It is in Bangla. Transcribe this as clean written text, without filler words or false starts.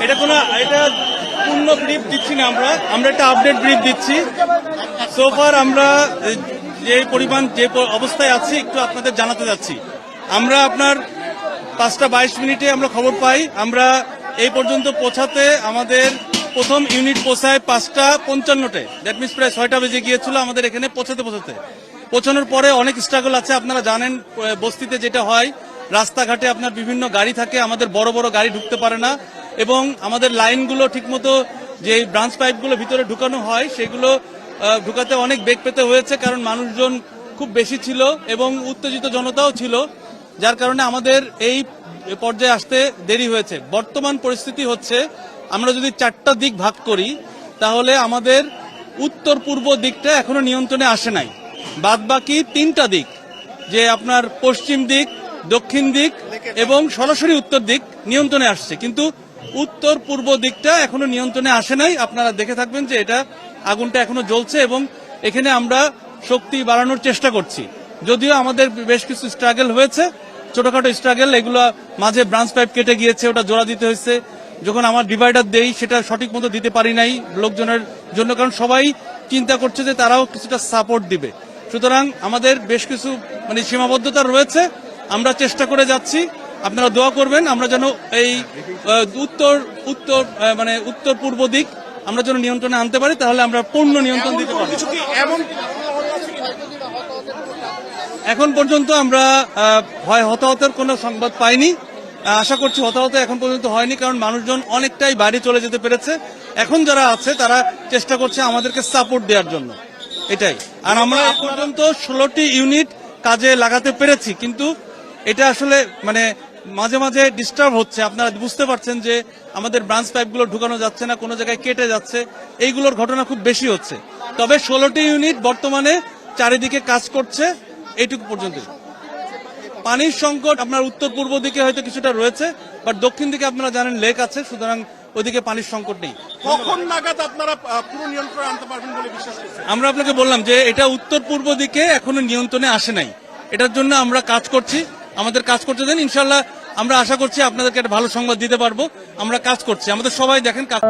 এটা পূর্ণ ব্রিফ দিচ্ছি না, আমরা একটা আপডেট ব্রিফ দিচ্ছি। সোফার আমরা যে পরিমাণ যে অবস্থায় আছি একটু আপনাদের জানাতে যাচ্ছি। আমরা আপনার 5:22 আমরা খবর পাই, আমরা এই পর্যন্ত পৌঁছাতে আমাদের প্রথম ইউনিট পৌঁছায় 5:55। দ্যাট মিনস প্রায় 6টা বেজে গিয়েছিল আমাদের এখানে পৌঁছানোর পরে অনেক স্ট্রাগল আছে। আপনারা জানেন বস্তিতে যেটা হয়, রাস্তাঘাটে আপনার বিভিন্ন গাড়ি থাকে, আমাদের বড় বড় গাড়ি ঢুকতে পারে না, এবং আমাদের লাইনগুলো ঠিকমতো যে ব্রাঞ্চ পাইপগুলো ভিতরে ঢুকানো হয় সেগুলো ঢুকাতে অনেক বেগ পেতে হয়েছে, কারণ মানুষজন খুব বেশি ছিল এবং উত্তেজিত জনতাও ছিল, যার কারণে আমাদের এই পর্যায়ে আসতে দেরি হয়েছে। বর্তমান পরিস্থিতি হচ্ছে, আমরা যদি 4টা দিক ভাগ করি তাহলে আমাদের উত্তর পূর্ব দিকটা এখনো নিয়ন্ত্রণে আসে নাই। বাদ বাকি 3টা দিক, যে আপনার পশ্চিম দিক, দক্ষিণ দিক এবং সরাসরি উত্তর দিক নিয়ন্ত্রণে আসছে, কিন্তু উত্তর পূর্ব দিকটা এখনো নিয়ন্ত্রণে আসে নাই। আপনারা দেখে থাকবেন যে এটা আগুনটা এখনো জ্বলছে এবং এখানে আমরা শক্তি বাড়ানোর চেষ্টা করছি। যদিও আমাদের বেশ কিছু স্ট্রাগল হয়েছে, ছোটখাটো স্ট্রাগল, এগুলো মাঝে ব্রাঞ্চ পাইপ কেটে গিয়েছে, ওটা জোড়া দিতে হয়েছে। যখন আমার ডিভাইডার দেই সেটা সঠিক মতো দিতে পারি নাই লোকজনের জন্য, কারণ সবাই চিন্তা করছে যে তারাও কিছুটা সাপোর্ট দিবে। সুতরাং আমাদের বেশ কিছু সীমাবদ্ধতা রয়েছে, আমরা চেষ্টা করে যাচ্ছি। আপনারা দোয়া করবেন আমরা যেন এই উত্তর পূর্ব দিক আমরা যেন নিয়ন্ত্রণে আনতে পারি, তাহলে আমরা পূর্ণ নিয়ন্ত্রণ দিতে পারি। এখন পর্যন্ত আমরা হতাহতের কোনো সংবাদ পাইনি। আশা করছি হতাহত এখন পর্যন্ত হয়নি, কারণ মানুষজন অনেকটাই বাইরে চলে যেতে পেরেছে। এখন যারা আছে তারা চেষ্টা করছে আমাদেরকে সাপোর্ট দেওয়ার জন্য, এটাই। আর আমরা এখন পর্যন্ত 16টি ইউনিট কাজে লাগাতে পেরেছি, কিন্তু এটা আসলে মাঝে মাঝে ডিস্টার্ব হচ্ছে। আপনারা বুঝতে পারছেন যে আমাদের ব্রাঞ্চ পাইপগুলো ঢুকানো যাচ্ছে না, কোনো জায়গায় কেটে যাচ্ছে, এইগুলোর ঘটনা খুব বেশি হচ্ছে। তবে 16টি ইউনিট বর্তমানে চারিদিকে কাজ করছে, এইটুকু পর্যন্ত। পানির সংকট আপনার উত্তর পূর্ব দিকে হয়তো কিছুটা রয়েছে, বাট দক্ষিণ দিকে আপনারা জানেন লেক আছে, সুতরাং ওইদিকে পানির সংকট নেই। কখন নাগাদ আপনারা পুরো নিয়ন্ত্রণে আনতে পারবেন বলে বিশ্বাস করছেন? আমরা আপনাকে বললাম যে এটা উত্তর পূর্ব দিকে এখনো নিয়ন্ত্রণে আসে নাই, এটার জন্য আমরা কাজ করছি। আমাদের কাজ করতে দেন, ইনশাল্লাহ আমরা আশা করছি আপনাদেরকে একটা ভালো সংবাদ দিতে পারবো। আমরা কাজ করছি, আমাদের সবাই দেখেন কাজ।